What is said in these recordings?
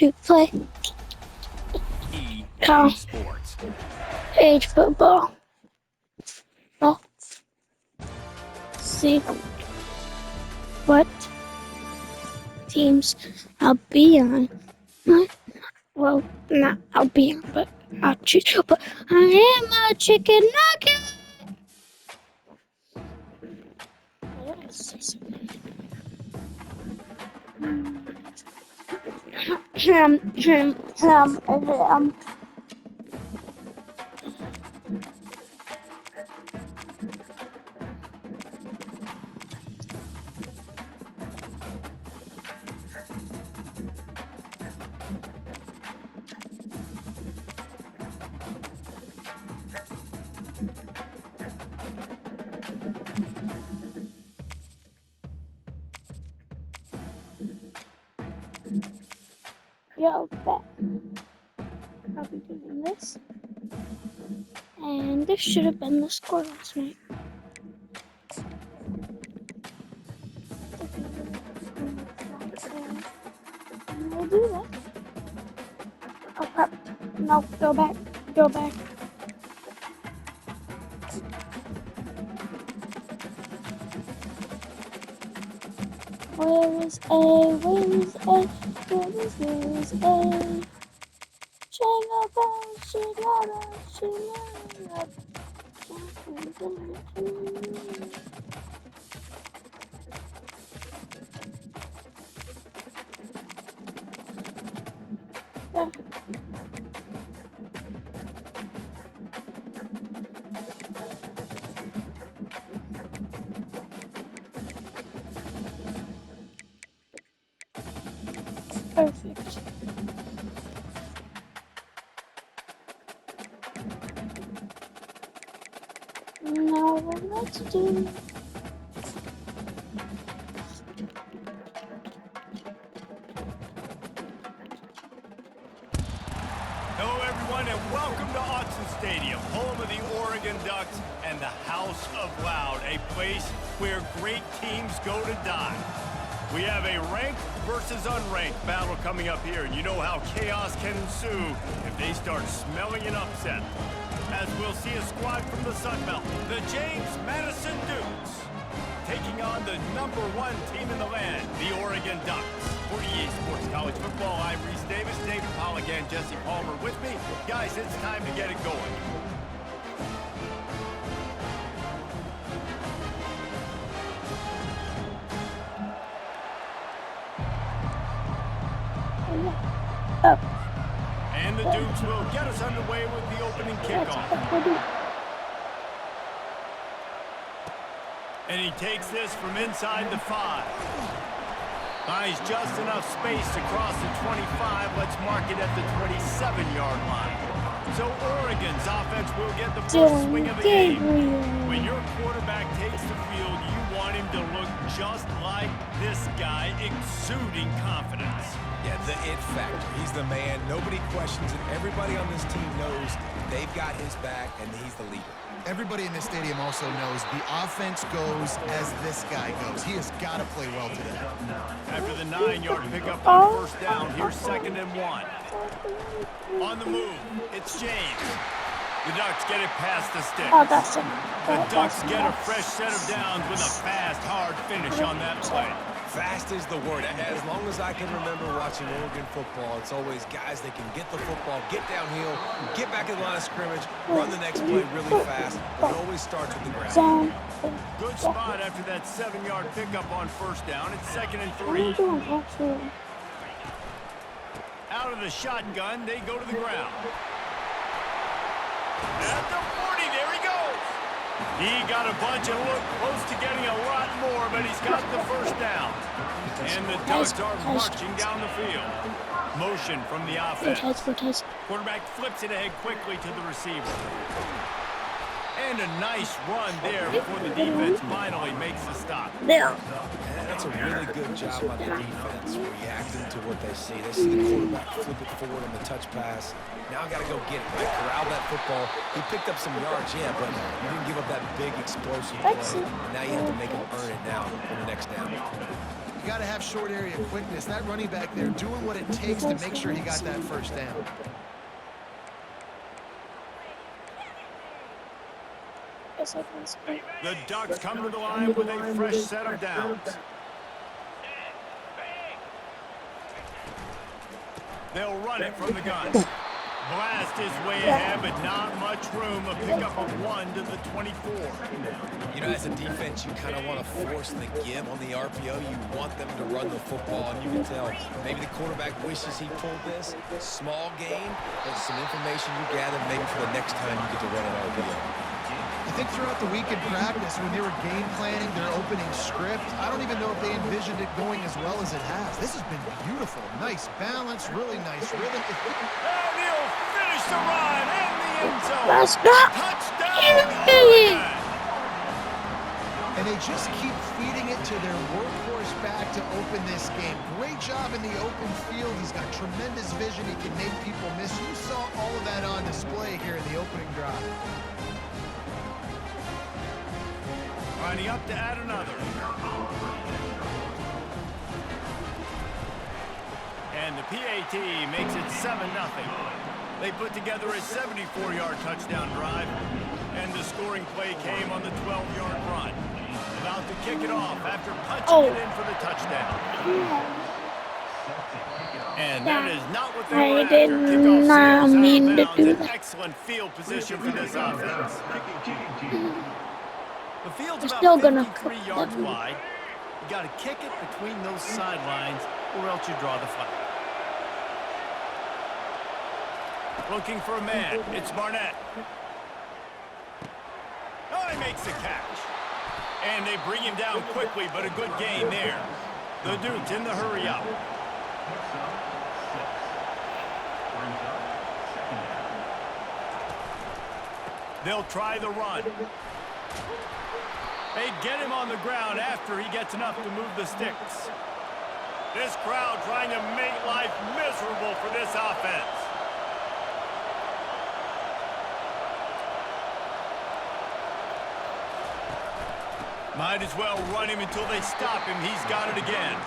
to play college football. Well, see what teams I'll be on. Well, not I'll be on, but I'll choose. But I am a chicken nugget. What is this? Yo, bet. I'll be doing this. And this should have been the score last night. We'll do that. Oh crap. No, go back. Go back. Where is A? Where is A? Where is A? Jingle bells, jingle bells, jingle bells. Perfect. Now let's do. Hello everyone and welcome to Autzen Stadium, home of the Oregon Ducks and the House of Loud, a place where great teams go to die. We have a ranked versus unranked battle coming up here, and you know how chaos can ensue if they start smelling an upset. As we'll see a squad from the Sun Belt, the James Madison Dukes, taking on the #1 team in the land, the Oregon Ducks. For EA Sports College Football, I'm Reese Davis, David Pollock, and Jesse Palmer with me. Guys, it's time to get it going. Oh. And the Dukes will get us underway with the opening kickoff. And he takes this from inside the 5. Buys just enough space to cross the 25. Let's mark it at the 27-yard line. So Oregon's offense will get the first swing of the game. When your quarterback takes the field, you want him to look just like this guy, exuding confidence. Yeah, the it factor. He's the man. Nobody questions it. Everybody on this team knows they've got his back, and he's the leader. Everybody in this stadium also knows the offense goes as this guy goes. He has got to play well today. After the 9-yard pickup on first down, here's 2nd and 1. On the move, it's James. The Ducks get it past the sticks. Oh, that's it. The Ducks get a fresh set of downs with a fast, hard finish on that play. Fast is the word. As long as I can remember watching Oregon football, it's always guys that can get the football, get downhill, get back in the line of scrimmage, run the next play really fast, but it always starts with the ground. Good spot after that 7-yard pickup on first down. It's 2nd and 3. Out of the shotgun, they go to the ground. At the 40, there he goes. He got a bunch and looked close to getting a lot more, but he's got the first down. And the Ducks are marching down the field. Motion from the offense. Quarterback flips it ahead quickly to the receiver. And a nice run there before the defense finally makes the stop. There. That's a really good job by the defense, reacting to what they see. They see the quarterback flip it forward on the touch pass. Now I got to go get it, right? Corral that football. He picked up some yards, yeah, but you didn't give up that big explosive play. Now you have to make him earn it now on the next down. You got to have short area quickness. That running back there doing what it takes to make sure he got that first down. The Ducks come to the line with a fresh set of downs. They'll run it from the gun. Blast is way ahead, but not much room. A pickup of 1 to the 24. You know, as a defense, you kind of want to force the give on the RPO. You want them to run the football, and you can tell maybe the quarterback wishes he pulled this. Small gain, but some information you gather maybe for the next time you get to run an RPO. I think throughout the week in practice, when they were game planning their opening script, I don't even know if they envisioned it going as well as it has. This has been beautiful. Nice balance, really nice rhythm. And he'll finish the run in the end zone. Let's go. Touchdown, Oregon. And they just keep feeding it to their workhorse back to open this game. Great job in the open field. He's got tremendous vision. He can make people miss. You saw all of that on display here in the opening drive. Lining up to add another. And the PAT makes it 7-0. They put together a 74-yard touchdown drive, and the scoring play came on the 12-yard run. About to kick it off after punching it in for the touchdown. And that is not what they were after. Kickoff not sails mean out to of bounds. do An that. excellent field position for this offense. The field's They're about still gonna 53 cook yards them. wide. You got to kick it between those sidelines, or else you draw the flag. Looking for a man. It's Barnett. Oh, he makes the catch. And they bring him down quickly, but a good gain there. The Duke's in the hurry up. They'll try the run. They get him on the ground after he gets enough to move the sticks. This crowd trying to make life miserable for this offense. Might as well run him until they stop him. He's got it again.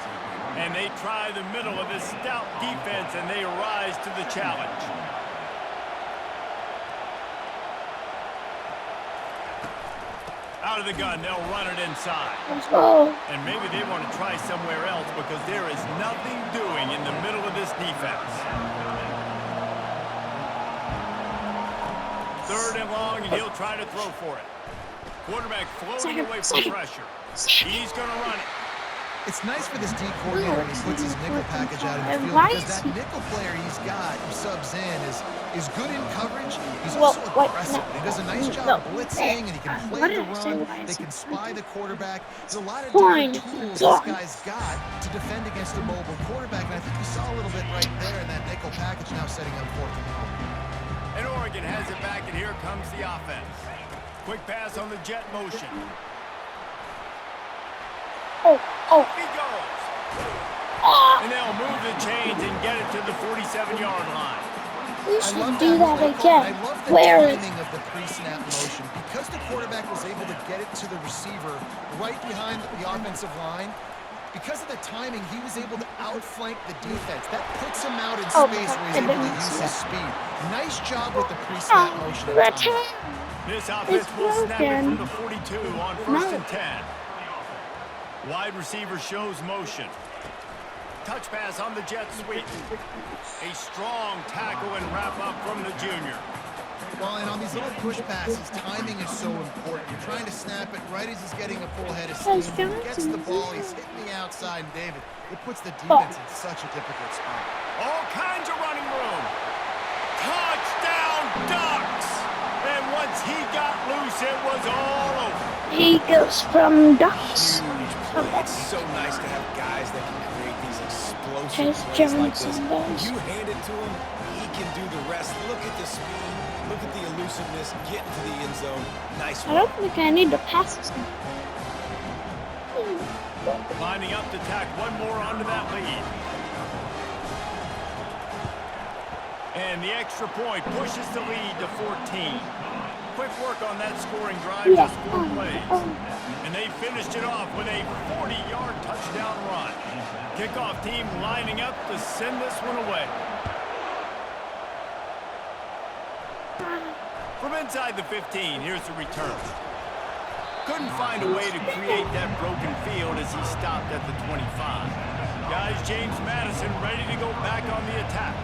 And they try the middle of this stout defense, and they rise to the challenge. Out of the gun, they'll run it inside. Let's go. And maybe they want to try somewhere else because there is nothing doing in the middle of this defense. 3rd and long, and he'll try to throw for it. Quarterback floating away from pressure. He's going to run it. It's nice for this D coordinator when he puts his nickel package out in the field Why because is that nickel player he's got who subs in is good in coverage. He's Well, also wait, aggressive. no. He does a nice job No. blitzing, and he can What play the did I say? run. Why They is can it spy the quarterback. There's a lot of Fine. different tools Go this on. guy's got to defend against a mobile quarterback, and I think we saw a little bit right there in that nickel package now setting up 4th and long. And Oregon has it back, and here comes the offense. Quick pass on the jet motion. Oh. He goes. Ah, And they'll move the chains and get it to the 47-yard line. we I should love do that play call, again. and I love the Where is timing of the pre-snap motion. Because the quarterback was able to get it to the receiver right behind the offensive line, because of the timing, he was able to outflank the defense. That puts him out in Oh, space where he's I able to didn't use see his that. speed. Nice job with the pre-snap motion. and timing. return. This offense will snap it from the 42 on 1st No. and 10. Wide receiver shows motion. Touch pass on the jet sweep. A strong tackle and wrap up from the junior. Well, and on these little push passes, timing is so important. You're trying to snap it right as he's getting a full head of steam. When he gets the ball, he's hitting the outside, and David, it puts the defense in such a difficult spot. All kinds of running room. Touchdown, Ducks! And once he got loose, it was all over. He goes from Ducks. Huge play. It's so nice to have guys that can create these explosive Chase plays like this. Johnson does. You hand it to him, he can do the rest. Look at the speed. Look at the elusiveness. Get into the end zone. Nice I one. don't think I need to pass this one. Lining up to tack one more onto that lead. And the extra point pushes the lead to 14. quick work on that scoring drive, just 4 plays. And they finished it off with a 40-yard touchdown run. Kickoff team lining up to send this one away. From inside the 15, here's the return. Couldn't find a way to create that broken field as he stopped at the 25. Guys, James Madison ready to go back on the attack.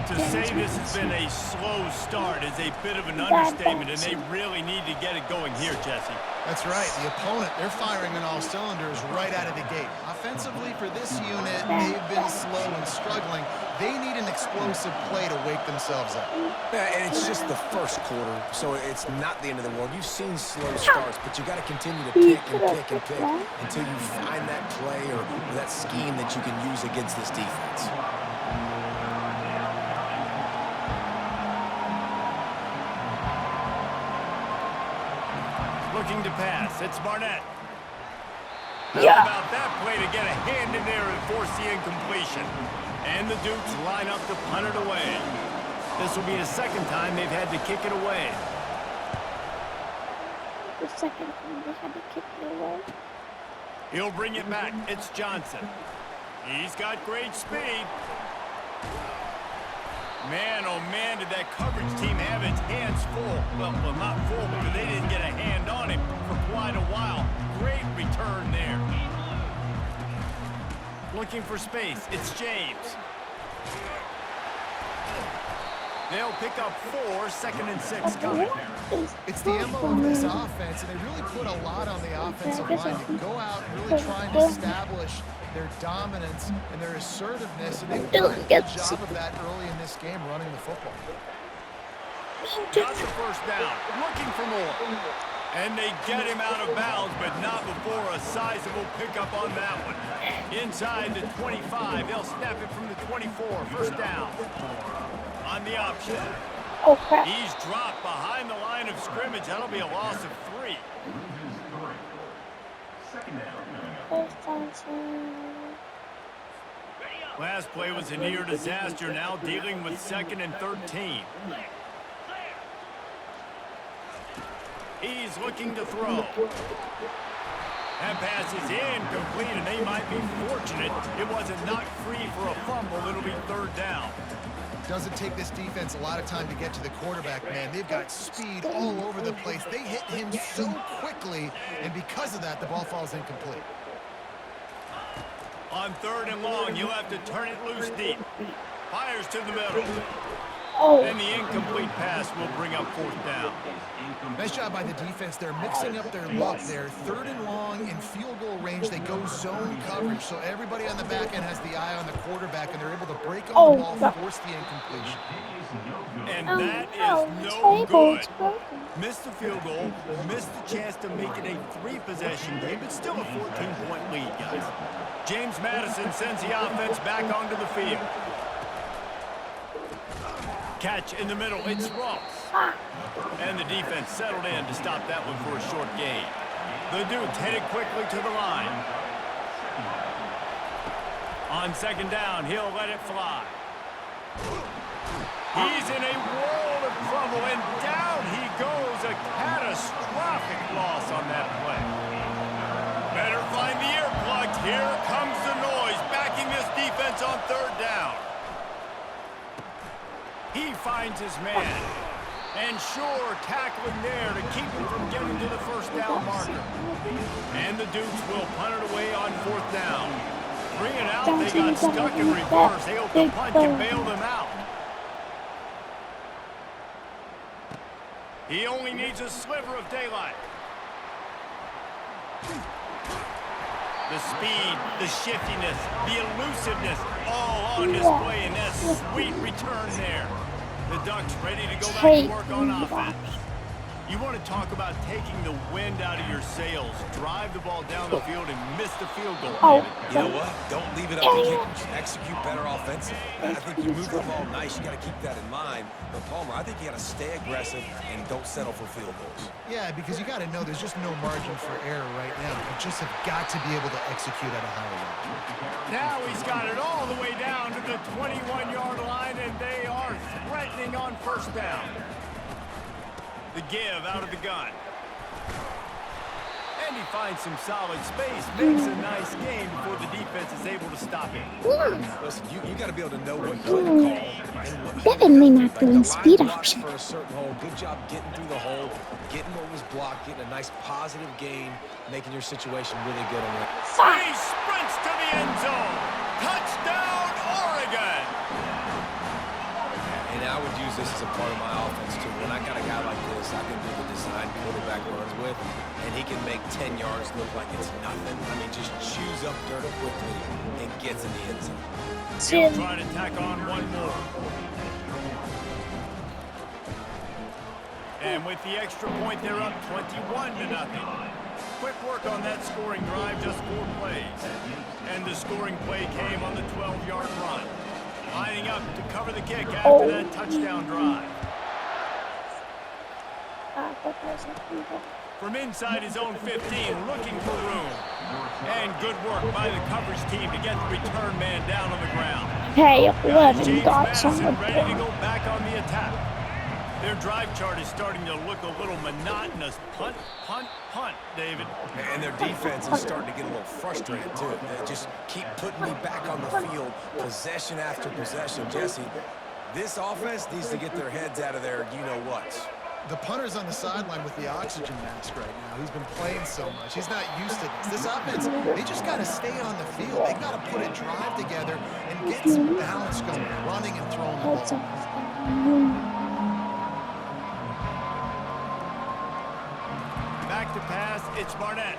To say this has been a slow start is a bit of an understatement, and they really need to get it going here, Jesse. That's right. The opponent, they're firing on all cylinders right out of the gate. Offensively, for this unit, they've been slow and struggling. They need an explosive play to wake themselves up. Yeah, and it's just the first quarter, so it's not the end of the world. You've seen slow starts, but you got to continue to pick and pick and pick until you find that play or that scheme that you can use against this defense. Looking to pass. It's Barnett. How about that play to get a hand in there and force the incompletion? And the Dukes line up to punt it away. This will be the second time they've had to kick it away. The second time they had to kick it away. He'll bring it back. It's Johnson. He's got great speed. Man, oh man, did that coverage team have its hands full. Well, not full, because they didn't get a hand on him for quite a while. Great return there. Looking for space. It's James. They'll pick up 4, 2nd and 6 coming. It's the MO of this offense, and they really put a lot on the offensive line to go out and really try and establish their dominance and their assertiveness, and they've done a good job of that early in this game running the football. Got the first down, looking for more. And they get him out of bounds, but not before a sizable pickup on that one. Inside the 25, they'll snap it from the 24, first down. On the option. Oh, crap. He's dropped behind the line of scrimmage. That'll be a loss of 3. Last play was a near disaster, now dealing with 2nd and 13. He's looking to throw. That pass is incomplete, and they might be fortunate it wasn't knocked free for a fumble. It'll be 3rd down. Doesn't take this defense a lot of time to get to the quarterback, man. They've got speed all over the place. They hit him so quickly, and because of that, the ball falls incomplete. On 3rd and long, you'll have to turn it loose deep. Fires to the middle. And the incomplete pass will bring up 4th down. Nice job by the defense. They're mixing up their look. They're 3rd and long in field goal range. They go zone coverage, so everybody on the back end has the eye on the quarterback, and they're able to break on the ball, force the incompletion. And that is no good. Missed the field goal, missed the chance to make it a 3-possession game, but still a 14-point lead, guys. James Madison sends the offense back onto the field. Catch in the middle, it's Ross. And the defense settled in to stop that one for a short gain. The Dukes headed quickly to the line. On 2nd down, he'll let it fly. He's in a world of trouble, and down he goes. A catastrophic loss on that play. Better find the earplugs. Here comes the noise, backing this defense on 3rd down. He finds his man. And sure, tackling there to keep him from getting to the 1st down marker. And the Dukes will punt it away on 4th down. 3 and out, they got stuck in reverse. They hope the punt can bail them out. He only needs a sliver of daylight. The speed, the shiftiness, the elusiveness, all on display in that sweet return there. The Ducks ready to go back to work on offense. You want to talk about taking the wind out of your sails. Drive the ball down the field and miss the field goal. You know what? Don't leave it up to kickers. Execute better offensively. I think you move the ball nice. You got to keep that in mind. But Palmer, I think you got to stay aggressive and don't settle for field goals. Yeah, because you got to know there's just no margin for error right now. You just have got to be able to execute at a higher level. Now he's got it all the way down to the 21-yard line, and they are threatening on 1st down. The give out of the gun. And he finds some solid space, makes a nice game before the defense is able to stop him. Listen, you got to be able to know what play to call and what Definitely not like doing the line speed blocks option. for a certain hole. Good job getting through the hole, getting what was blocked, getting a nice positive gain, making your situation really good on that. He sprints to the end zone. Touchdown, Oregon! And I would use this as a part of my offense, too. When I got a guy like this, I can do the design quarterback runs with, and he can make 10 yards look like it's nothing. I mean, just chews up dirt quickly and gets in the end zone. He'll try to tack on one more. And with the extra point, they're up 21-0. Quick work on that scoring drive, just 4 plays. And the scoring play came on the 12-yard run. Lining up to cover the kick after that touchdown drive. From inside his own 15, looking for room. And good work by the coverage team to get the return man down on the ground. Hey, Guys, what James got Madison some ready to go back on the attack. Their drive chart is starting to look a little monotonous. Punt, punt, punt, David. And their defense is starting to get a little frustrated, too. They just keep putting me back on the field, possession after possession. Jesse, this offense needs to get their heads out of their you-know-what. The punter's on the sideline with the oxygen mask right now. He's been playing so much. He's not used to this. This offense, they just got to stay on the field. They got to put a drive together and get some balance going, running and throwing the ball. Back to pass, it's Barnett.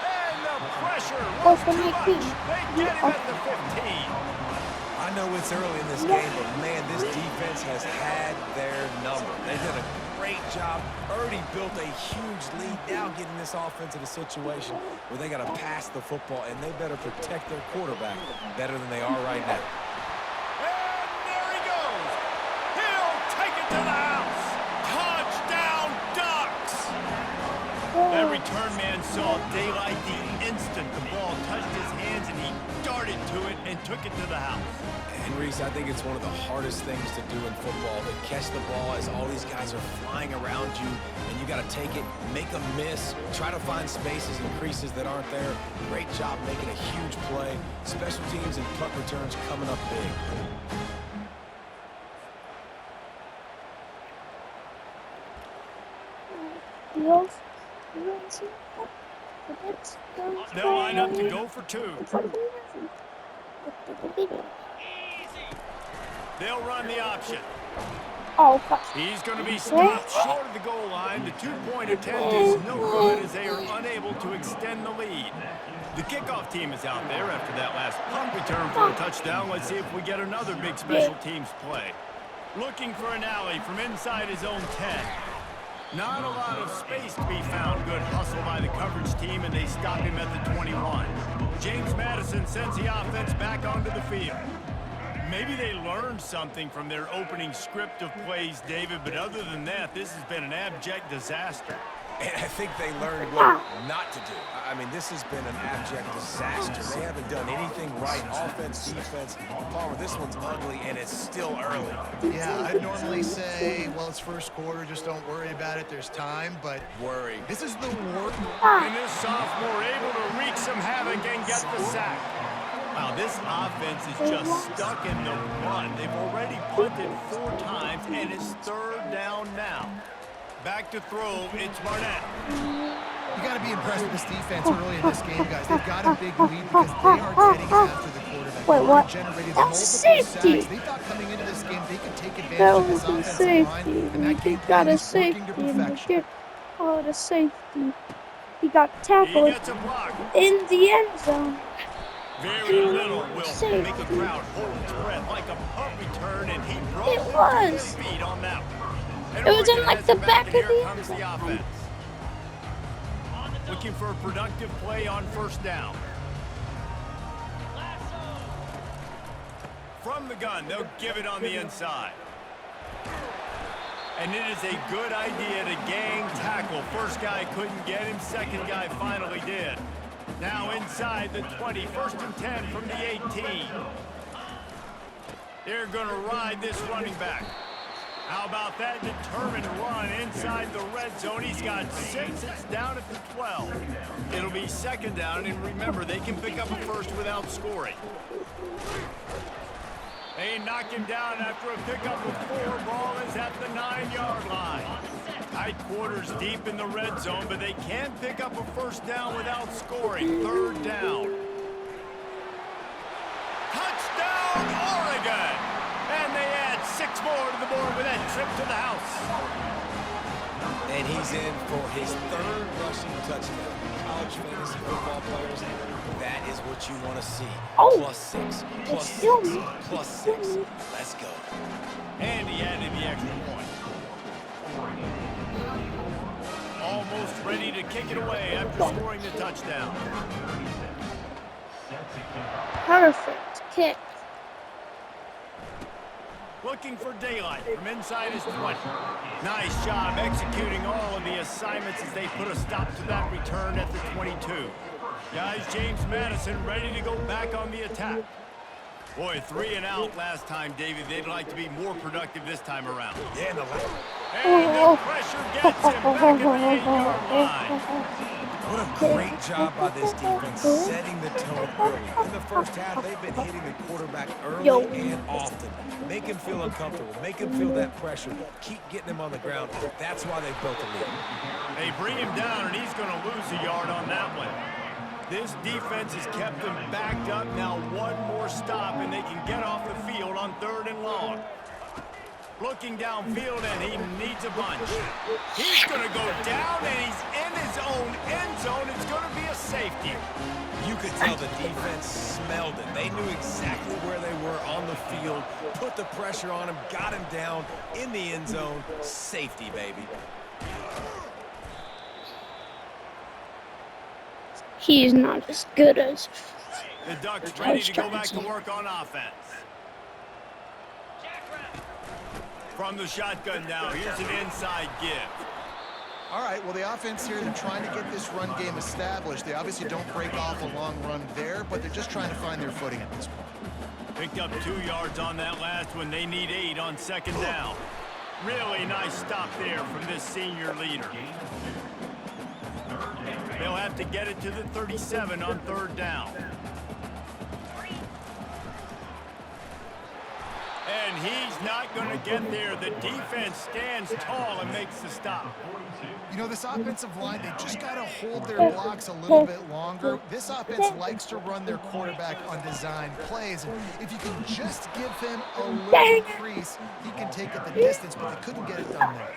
And the pressure Oh, was for too my much. team. They get him at the 15. I know it's early in this game, but man, this defense has had their number. They've done a great job, already built a huge lead, now getting this offense in a situation where they got to pass the football, and they better protect their quarterback better than they are right now. And there he goes. He'll take it to the house. Touchdown, Ducks. That return man saw daylight the instant the ball touched his hands, and he darted to it and took it to the house. And Reese, I think it's one of the hardest things to do in football, to catch the ball as all these guys are flying around you, and you got to take it, make a miss, try to find spaces and creases that aren't there. Great job making a huge play. Special teams and punt returns coming up big. They'll line up to go for 2. They'll run the option. Oh, gosh. He's going to be stopped short of the goal line. The 2-point attempt is no good as they are unable to extend the lead. The kickoff team is out there after that last punt return for a touchdown. Let's see if we get another big special teams play. Looking for an alley from inside his own 10. Not a lot of space to be found. Good hustle by the coverage team, and they stop him at the 21. James Madison sends the offense back onto the field. Maybe they learned something from their opening script of plays, David, but other than that, this has been an abject disaster. And I think they learned what not to do. I mean, this has been an abject disaster. They haven't done anything right, offense, defense. Palmer, this one's ugly, and it's still early. Yeah, I'd normally say, well, it's first quarter, just don't worry about it. There's time, but Worry. this is the worst. And this sophomore able to wreak some havoc and get the sack. Wow, this offense is just stuck in the run. They've already punted 4 times, and it's 3rd down now. Back to throw, it's Barnett. You got to be impressed with this defense early in this game, guys. They've got a big lead because they are getting after the quarterback. Wait, what? Generated That's multiple safety. sacks. They thought coming into this game they could take advantage That of this was a offensive safety. line, and that game He got plan a is working safety to in the perfection. game. Oh, the safety. He got He tackled gets a block. in the end zone. Very little will make a crowd hold its breath like a punt return, and he broke It through was. their feet on that one. And It was in Oregon like has the it back and of here the comes end the zone. offense. Looking for a productive play on 1st down. From the gun, they'll give it on the inside. And it is a good idea to gang tackle. First guy couldn't get him, second guy finally did. Now inside the 20, 1st and 10 from the 18. They're going to ride this running back. How about that determined run inside the red zone? He's got 6. It's down at the 12. It'll be second down, and remember, they can pick up a first without scoring. They knock him down after a pickup with 4. Ball is at the 9-yard line. Tight quarters deep in the red zone, but they can pick up a first down without scoring. Third down. Touchdown, Oregon! And they add 6 more to the board with that trip to the house. And he's in for his 3rd rushing touchdown. College fantasy football players, that is what you want to see. Oh. +6, +6, +6. Let's go. And he added the extra point. Almost ready to kick it away after scoring the touchdown. Perfect kick. Looking for daylight from inside his 20. Nice job executing all of the assignments as they put a stop to that return at the 22. Guys, James Madison ready to go back on the attack. Boy, 3 and out last time, David. They'd like to be more productive this time around. Yeah, and the And the pressure gets him back at the 8-yard line. What a great job by this defense setting the tone early. In the first half, they've been hitting the quarterback early and often. Make him feel uncomfortable. Make him feel that pressure. Keep getting him on the ground. That's why they built the lead. They bring him down, and he's going to lose a yard on that one. This defense has kept them backed up. Now 1 more stop, and they can get off the field on 3rd and long. Looking downfield, and he needs a bunch. He's going to go down, and he's in his own end zone. It's going to be a safety. You could tell the defense smelled it. They knew exactly where they were on the field, put the pressure on him, got him down in the end zone. Safety, baby. He's not as good as The Ducks ready to go back to work on offense. From the shotgun now, here's an inside give. All right, well, the offense here, they're trying to get this run game established. They obviously don't break off a long run there, but they're just trying to find their footing at this point. Picked up 2 yards on that last one. They need 8 on second down. Really nice stop there from this senior leader. They'll have to get it to the 37 on 3rd down. And he's not going to get there. The defense stands tall and makes the stop. You know, this offensive line, they just got to hold their blocks a little bit longer. This offense likes to run their quarterback on design plays. And if you can just give him a little increase, he can take it the distance, but they couldn't get it done there.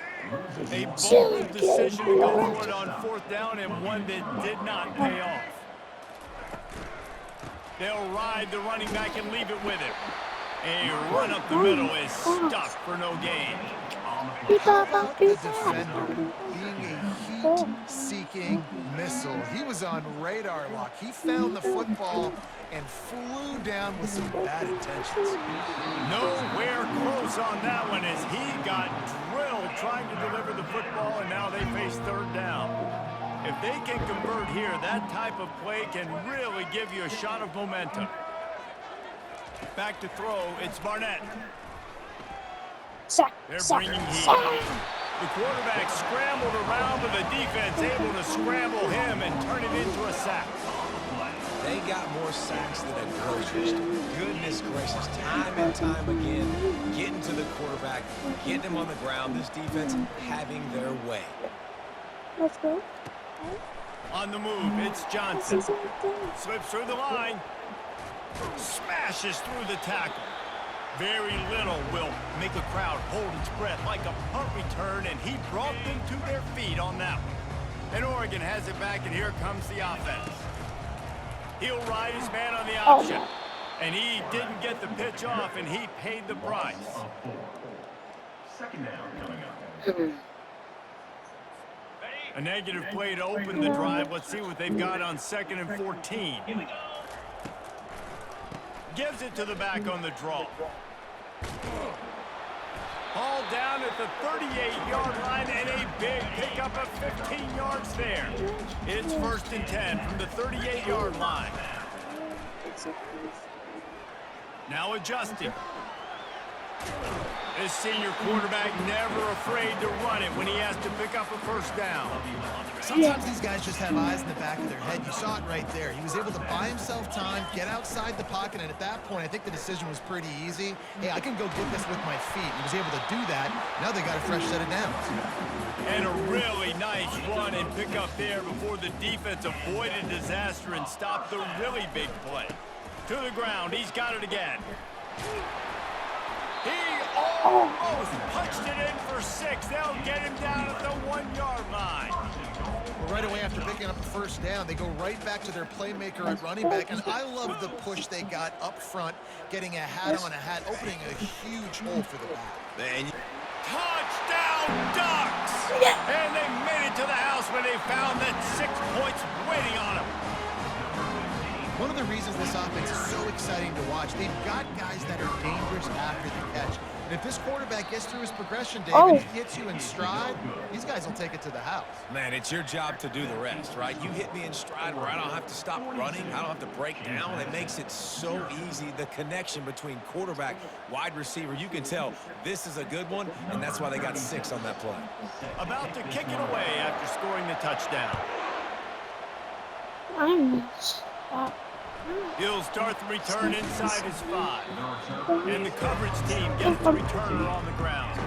A bold decision to go for it on 4th down, and one that did not pay off. They'll ride the running back and leave it with him. A run up the middle is stuck for no gain. How about the defender being a heat-seeking missile? He was on radar lock. He found the football and flew down with some bad intentions. Nowhere close on that one as he got drilled trying to deliver the football, and now they face 3rd down. If they can convert here, that type of play can really give you a shot of momentum. Back to throw, it's Barnett. They're bringing heat. The quarterback scrambled around, but the defense able to scramble him and turn it into a sack. They got more sacks than a grocery store. Goodness gracious, time and time again, getting to the quarterback, getting him on the ground. This defense having their way. Let's go. On the move, it's Johnson. Slips through the line. Smashes through the tackle. Very little will make a crowd hold its breath like a punt return, and he brought them to their feet on that one. And Oregon has it back, and here comes the offense. He'll ride his man on the option. And he didn't get the pitch off, and he paid the price. Second down coming up. A negative play to open the drive. Let's see what they've got on 2nd and 14. Gives it to the back on the draw. Ball down at the 38-yard line, and a big pickup of 15 yards there. It's 1st and 10 from the 38-yard line. Now adjusting. This senior quarterback never afraid to run it when he has to pick up a first down. Sometimes these guys just have eyes in the back of their head. You saw it right there. He was able to buy himself time, get outside the pocket, and at that point, I think the decision was pretty easy. Hey, I can go get this with my feet. He was able to do that. Now they got a fresh set of downs. And a really nice run and pick up there before the defense avoided disaster and stopped the really big play. To the ground, he's got it again. He almost punched it in for 6. They'll get him down at the 1-yard line. Well, right away after picking up a first down, they go right back to their playmaker at running back. And I love the push they got up front, getting a hat on a hat, opening a huge hole for the back. Man, Touchdown Ducks! And they made it to the house when they found that 6 points waiting on them. One of the reasons this offense is so exciting to watch, they've got guys that are dangerous after the catch. And if this quarterback gets through his progression, David, he hits you in stride, these guys will take it to the house. man, it's your job to do the rest, right? You hit me in stride where I don't have to stop running. I don't have to break down. It makes it so easy. The connection between quarterback, wide receiver, you can tell this is a good one, and that's why they got 6 on that play. About to kick it away after scoring the touchdown. He'll start the return inside his 5. And the coverage team gets the returner on the ground.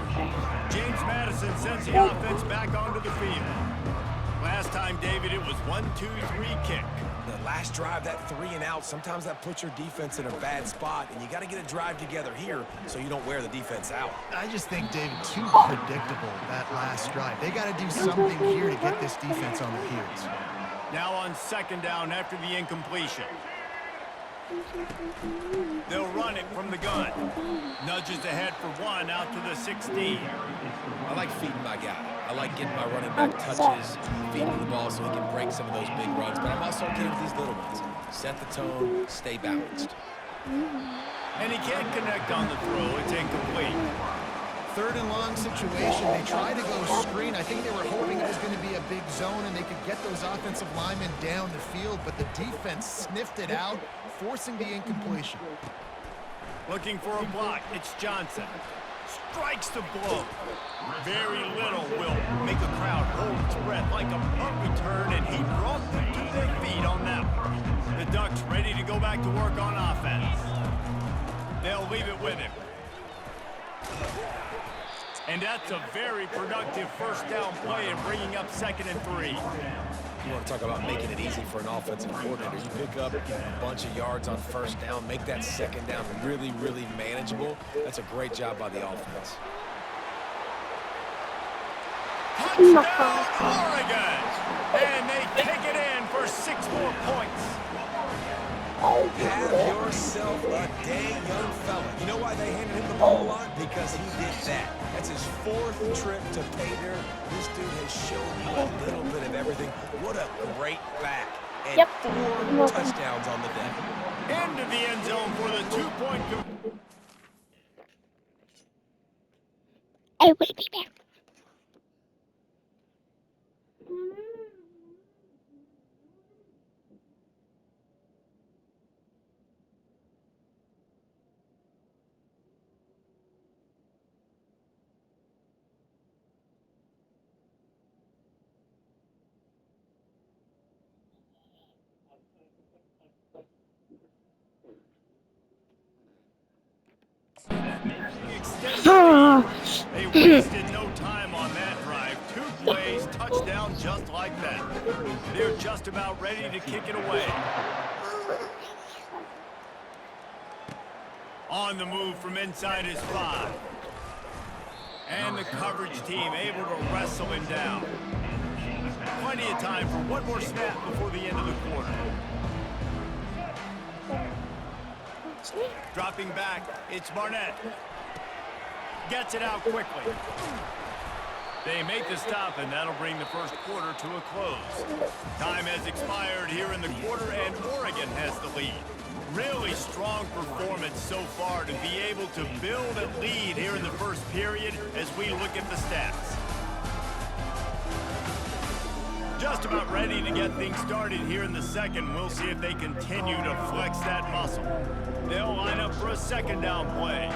James Madison sends the offense back onto the field. Last time, David, it was 1-2-3 kick. The last drive, that 3 and out, sometimes that puts your defense in a bad spot, and you got to get a drive together here so you don't wear the defense out. I just think, David, too predictable, that last drive. They got to do something here to get this defense on their heels. Now on 2nd down after the incompletion. They'll run it from the gun. Nudges ahead for 1 out to the 16. I like feeding my guy. I like getting my running back touches, feeding the ball so he can break some of those big runs. But I'm also okay with these little ones. Set the tone, stay balanced. And he can't connect on the throw. It's incomplete. 3rd and long situation. They tried to go screen. I think they were hoping it was going to be a big zone and they could get those offensive linemen down the field, but the defense sniffed it out, forcing the incompletion. Looking for a block. It's Johnson. Strikes the blow. Very little will make a crowd hold its breath like a punt return, and he brought them to their feet on that one. The Ducks ready to go back to work on offense. They'll leave it with him. And that's a very productive first down play and bringing up 2nd and 3. You want to talk about making it easy for an offensive coordinator. You pick up a bunch of yards on first down, make that 2nd down really, really manageable. That's a great job by the offense. Touchdown, Oregon! And they kick it in for 6 more points. Have yourself a day, young fella. You know why they handed him the ball a lot? Because he did that. That's his 4th trip to pay dirt. This dude has shown you a little bit of everything. What a great back. And 4 touchdowns on the day. Into the end zone for the 2-point. I will be back. They wasted no time on that drive. 2 plays, touchdown just like that. They're just about ready to kick it away. On the move from inside his 5. And the coverage team able to wrestle him down. Plenty of time for one more snap before the end of the quarter. Dropping back, it's Barnett. Gets it out quickly. They make the stop, and that'll bring the first quarter to a close. Time has expired here in the quarter, and Oregon has the lead. Really strong performance so far to be able to build a lead here in the first period as we look at the stats. Just about ready to get things started here in the second. We'll see if they continue to flex that muscle. They'll line up for a 2nd down play.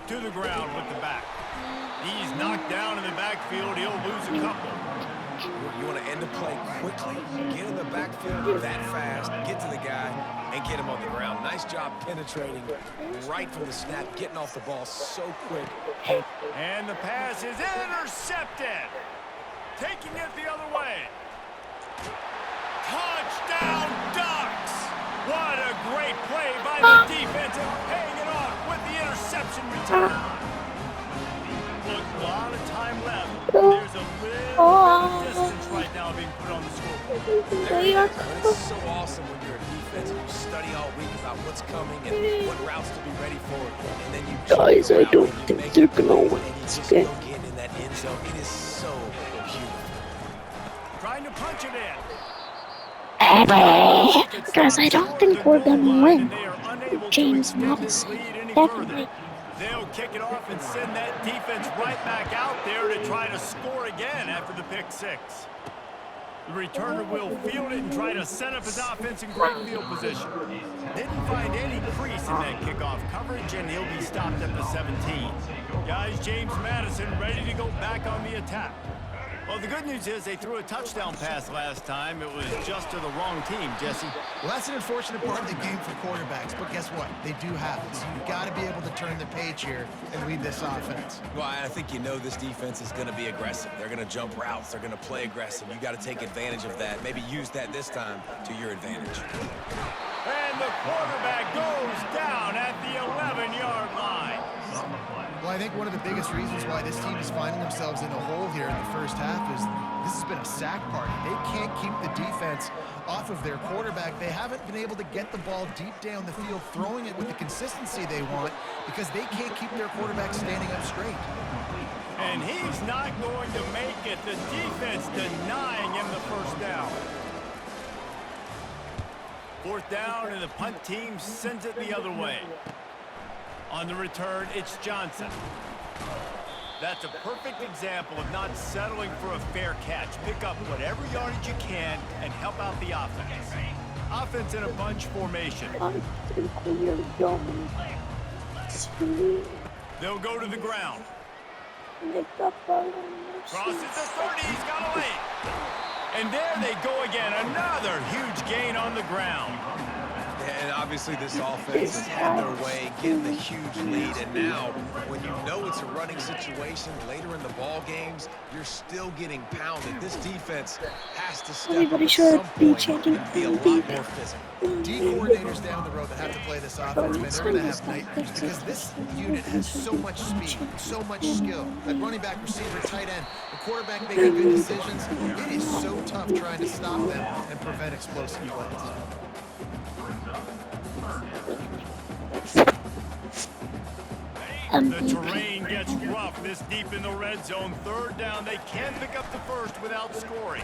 to the ground with the back. He's knocked down in the backfield. He'll lose a couple. You want to end the play quickly, get in the backfield that fast, get to the guy, and get him on the ground. Nice job penetrating right from the snap, getting off the ball so quick. And the pass is intercepted. Taking it the other way. Touchdown Ducks! What a great play by the defense and paying it off with the interception return. Look, a lot of time left. There's a little bit of distance right now being put on the scoreboard. It's so awesome when you're a defense and you study all week about what's coming and what routes to be ready for, and then you Guys, I don't think they're gonna win this game. Get in that end zone. It is so beautiful. Trying to punch it in. Guys, I don't think we're gonna win. James Madison, definitely. They'll kick it off and send that defense right back out there to try to score again after the pick six. The returner will field it and try to set up his offense in great field position. Didn't find any crease in that kickoff coverage, and he'll be stopped at the 17. Guys, James Madison ready to go back on the attack. Well, the good news is they threw a touchdown pass last time. It was just to the wrong team, Jesse. Well, that's an unfortunate part of the game for quarterbacks, but guess what? They do have it. So you've got to be able to turn the page here and lead this offense. Well, I think you know this defense is going to be aggressive. They're going to jump routes. They're going to play aggressive. You got to take advantage of that. Maybe use that this time to your advantage. And the quarterback goes down at the 11-yard line. Well, I think one of the biggest reasons why this team is finding themselves in a hole here in the first half is this has been a sack party. They can't keep the defense off of their quarterback. They haven't been able to get the ball deep down the field, throwing it with the consistency they want because they can't keep their quarterback standing up straight. And he's not going to make it. The defense denying him the first down. Fourth down, and the punt team sends it the other way. On the return, it's Johnson. That's a perfect example of not settling for a fair catch. Pick up whatever yardage you can and help out the offense. Offense in a bunch formation. They'll go to the ground. Crosses the 30, he's got a lead. And there they go again, another huge gain on the ground. And obviously this offense has had their way, getting the huge lead. And now, when you know it's a running situation later in the ball games, you're still getting pounded. This defense has to step Everybody up should at some be point checking and be a lot more physical. D coordinators down the road that have to play this offense, man, they're going to have nightmares because this unit has so much speed, so much skill. That running back, receiver, tight end, the quarterback making good decisions. It is so tough trying to stop them and prevent explosive plays. The terrain gets rough this deep in the red zone. Third down, they can pick up the first without scoring.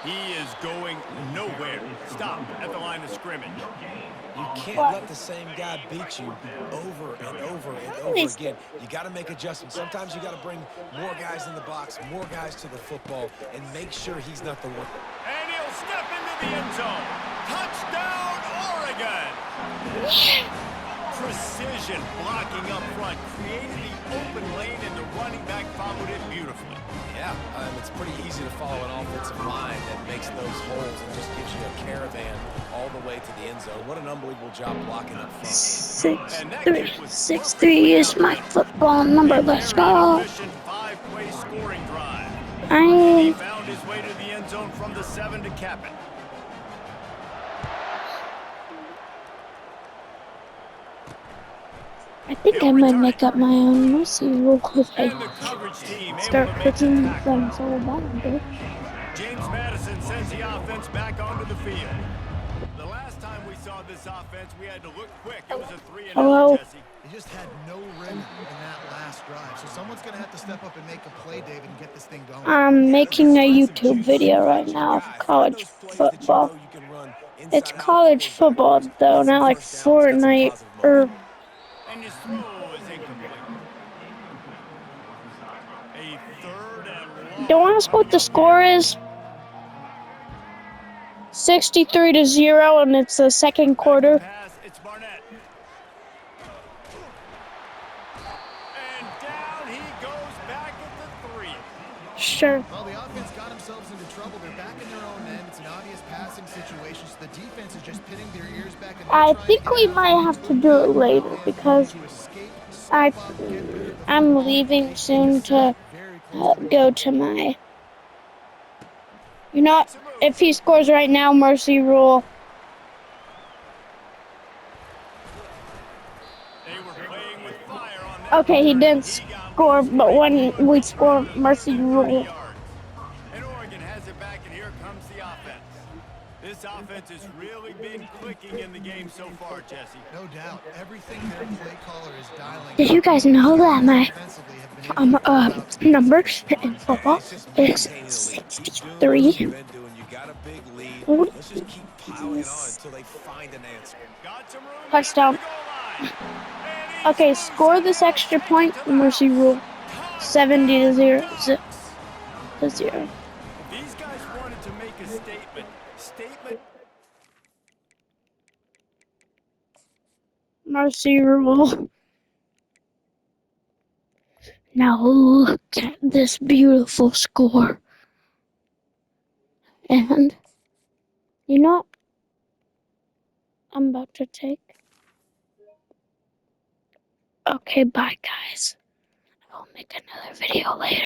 He is going nowhere. Stop at the line of scrimmage. You can't let the same guy beat you over and over and over again. You got to make adjustments. Sometimes you got to bring more guys in the box, more guys to the football, and make sure he's not the one. And he'll step into the end zone. Touchdown, Oregon! Precision blocking up front, created the open lane, and the running back followed it beautifully. Yeah, it's pretty easy to follow an offensive line that makes those holes and just gives you a caravan all the way to the end zone. What an unbelievable job blocking up front. 6'3" is my football number. Let's go. Five-play scoring drive. I He found his way to the end zone from the 7 to cap it. think I might make up my own mercy rule because I start picking them so bad. James Madison sends the offense back onto the field. The last time we saw this offense, we had to look quick. It was a 3-and-out, Jesse. They just had no rhythm in that last drive. So someone's going to have to step up and make a play, David, and get this thing going. I'm making a YouTube video right now of college football. It's college football, though, not like Fortnite or... And his throw is incomplete. A third and long. Don't ask what the score is. 63-0, and it's the second quarter. Pass, it's Barnett. Sure. Well, the offense got themselves into trouble. They're back in their own end. It's an obvious passing situation, so the defense is just pinning their ears back, and they're I trying to think get we out of might it. have to Good do it job by the later man because to escape, step I up, get the I'm football, leaving and soon set up to very close to the go goal. to my. You know, if he scores right now, mercy rule. They were playing with fire on that Okay, he return, didn't and he got score, loose but quick, when pulling we the score, trigger mercy within 30 rule. yards. And Oregon has it back, and here comes the offense. This offense has really been clicking in the game so far, Jesse. No doubt. Everything their play caller is dialing Did up. you guys know These that guys my defensively have been able to pull out big number in plays. Hey, football it's just is maintaining the lead. Keep doing what 63? you've been doing. You got a big lead. Let's just keep piling it on until they find an answer. Got some room Touchdown. at the goal line. And he's Okay, loose, score and this they'll extra take it point, to the mercy rule. house. 70 to Touchdown, 0. Ducks. To 0. These guys wanted to make a statement. Mercy rule. Now look at this beautiful score. And you know what I'm about to take? Okay, bye guys. I'll make another video later.